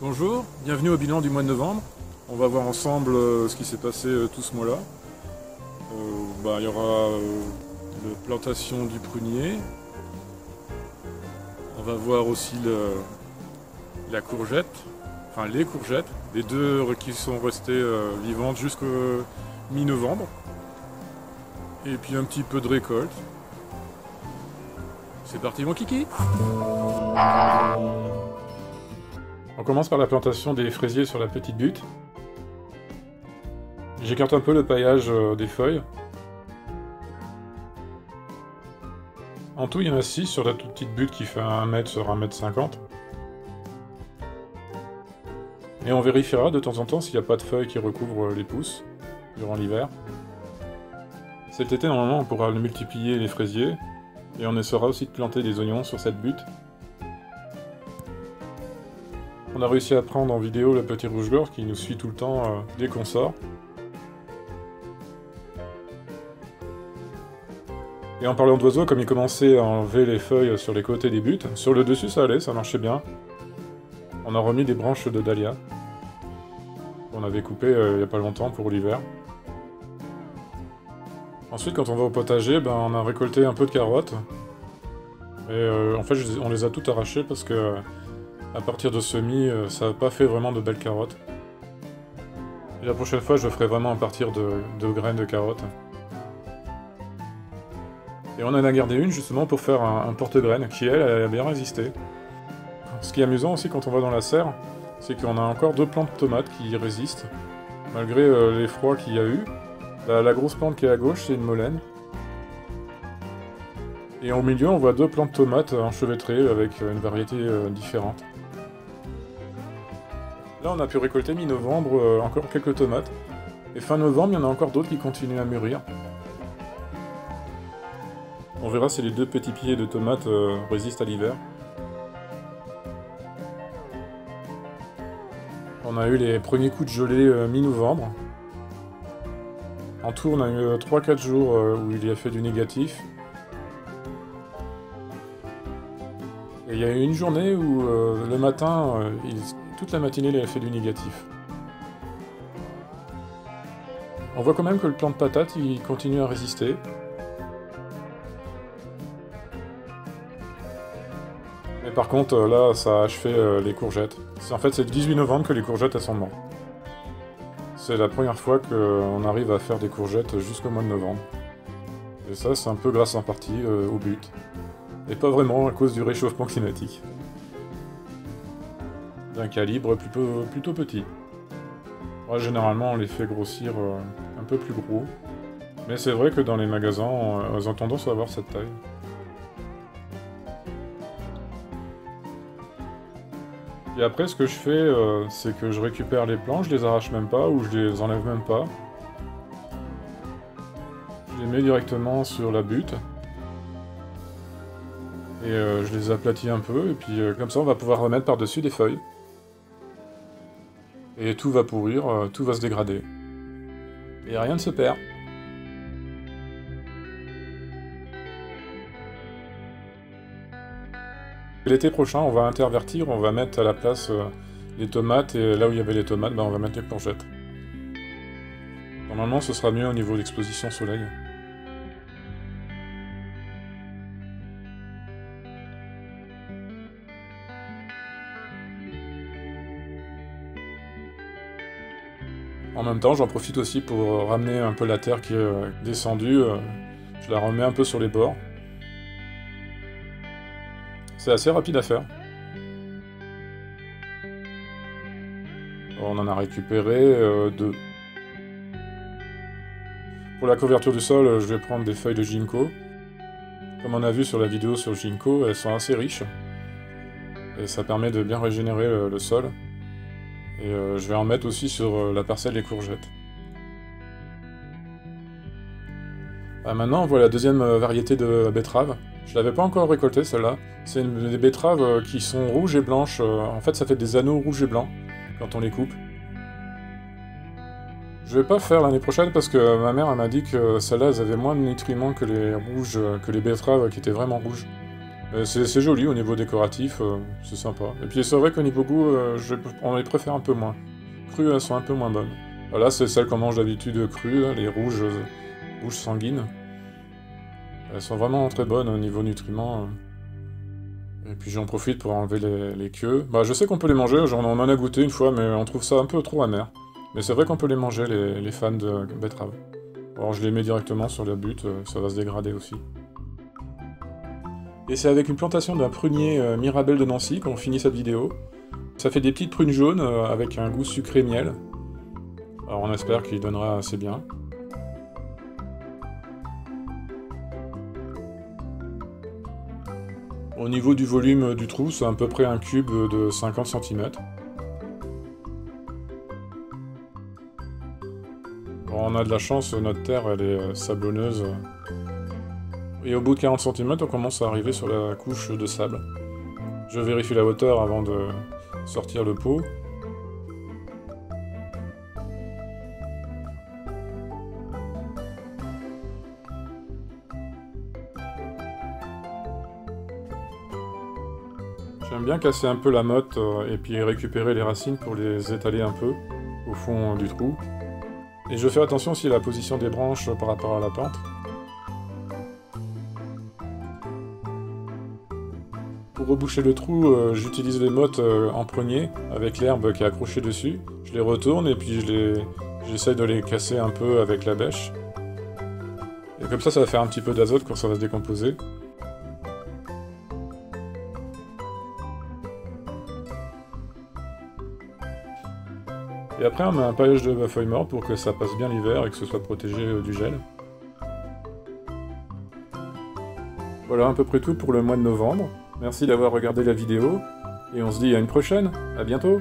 Bonjour, bienvenue au bilan du mois de novembre. On va voir ensemble ce qui s'est passé tout ce mois-là. Il y aura la plantation du prunier. On va voir aussi la courgette, enfin les courgettes, les deux qui sont restées vivantes jusqu'au mi-novembre. Et puis un petit peu de récolte. C'est parti mon kiki! On commence par la plantation des fraisiers sur la petite butte. J'écarte un peu le paillage des feuilles. En tout, il y en a 6 sur la toute petite butte qui fait 1 mètre sur 1,50 m. Et on vérifiera de temps en temps s'il n'y a pas de feuilles qui recouvrent les pousses durant l'hiver. Cet été, normalement, on pourra multiplier les fraisiers. Et on essaiera aussi de planter des oignons sur cette butte. On a réussi à prendre en vidéo le petit rouge-gorge qui nous suit tout le temps dès qu'on sort. Et en parlant d'oiseaux, comme ils commençaient à enlever les feuilles sur les côtés des buttes, sur le dessus ça allait, ça marchait bien. On a remis des branches de dahlia qu'on avait coupées il n'y a pas longtemps pour l'hiver. Ensuite, quand on va au potager, on a récolté un peu de carottes. Et en fait, on les a toutes arrachées parce que à partir de semis, ça n'a pas fait vraiment de belles carottes. Et la prochaine fois, je le ferai vraiment à partir de graines de carottes. Et on en a gardé une justement pour faire un porte-graines qui, elle, a bien résisté. Ce qui est amusant aussi quand on va dans la serre, c'est qu'on a encore 2 plantes de tomates qui résistent, malgré les froids qu'il y a eu. La grosse plante qui est à gauche, c'est une molène. Et au milieu, on voit 2 plantes de tomates enchevêtrées avec une variété différente. Là, on a pu récolter mi-novembre encore quelques tomates. Et fin novembre, il y en a encore d'autres qui continuent à mûrir. On verra si les 2 petits pieds de tomates résistent à l'hiver. On a eu les premiers coups de gelée mi-novembre. En tout, on a eu 3-4 jours où il y a fait du négatif. Et il y a eu une journée où le matin, toute la matinée, il a fait du négatif. On voit quand même que le plant de patate, il continue à résister. Mais par contre, là, ça a achevé les courgettes. En fait, c'est le 18 novembre que les courgettes, elles sont mortes. C'est la première fois qu'on arrive à faire des courgettes jusqu'au mois de novembre. Et ça, c'est un peu grâce en partie au but. Et pas vraiment à cause du réchauffement climatique. D'un calibre plutôt petit. Ouais, généralement, on les fait grossir un peu plus gros. Mais c'est vrai que dans les magasins, elles ont tendance à avoir cette taille. Et après, ce que je fais, c'est que je récupère les plants, je les arrache même pas, ou je les enlève même pas. Je les mets directement sur la butte. Et je les aplatis un peu, et puis comme ça, on va pouvoir remettre par-dessus des feuilles. Et tout va pourrir, tout va se dégrader. Et rien ne se perd. L'été prochain, on va intervertir, on va mettre à la place les tomates, et là où il y avait les tomates, on va mettre les courgettes. Normalement, ce sera mieux au niveau d'exposition soleil. En même temps, j'en profite aussi pour ramener un peu la terre qui est descendue. Je la remets un peu sur les bords. C'est assez rapide à faire. On en a récupéré 2. Pour la couverture du sol, je vais prendre des feuilles de ginkgo. Comme on a vu sur la vidéo sur le ginkgo, elles sont assez riches. Et ça permet de bien régénérer le sol. Et je vais en mettre aussi sur la parcelle des courgettes. Maintenant, on voit la deuxième variété de betterave. Je l'avais pas encore récoltée, celle-là. C'est des betteraves qui sont rouges et blanches. En fait, ça fait des anneaux rouges et blancs quand on les coupe. Je vais pas faire l'année prochaine parce que ma mère m'a dit que celles-là, elles avaient moins de nutriments que les rouges, que les betteraves qui étaient vraiment rouges. C'est joli au niveau décoratif, c'est sympa. Et puis c'est vrai qu'au niveau goût, on les préfère un peu moins. Crues, elles sont un peu moins bonnes. Là, c'est celles qu'on mange d'habitude crues, hein, les rouges sanguines. Elles sont vraiment très bonnes au niveau nutriments. Et puis j'en profite pour enlever les queues. Bah, je sais qu'on peut les manger, on en a goûté une fois, mais on trouve ça un peu trop amer. Mais c'est vrai qu'on peut les manger, les fans de betterave. Alors je les mets directement sur la butte, ça va se dégrader aussi. Et c'est avec une plantation d'un prunier Mirabelle de Nancy qu'on finit cette vidéo. Ça fait des petites prunes jaunes avec un goût sucré miel. Alors on espère qu'il donnera assez bien. Au niveau du volume du trou, c'est à peu près un cube de 50 cm. Bon, on a de la chance, notre terre elle est sablonneuse. Et au bout de 40 cm, on commence à arriver sur la couche de sable. Je vérifie la hauteur avant de sortir le pot. J'aime bien casser un peu la motte et puis récupérer les racines pour les étaler un peu au fond du trou. Et je fais attention aussi à la position des branches par rapport à la pente. Pour reboucher le trou, j'utilise les mottes en premier, avec l'herbe qui est accrochée dessus. Je les retourne et puis j'essaye de les casser un peu avec la bêche. Et comme ça va faire un petit peu d'azote quand ça va se décomposer. Et après on met un paillage de feuilles mortes pour que ça passe bien l'hiver et que ce soit protégé du gel. Voilà à peu près tout pour le mois de novembre. Merci d'avoir regardé la vidéo, et on se dit à une prochaine, à bientôt!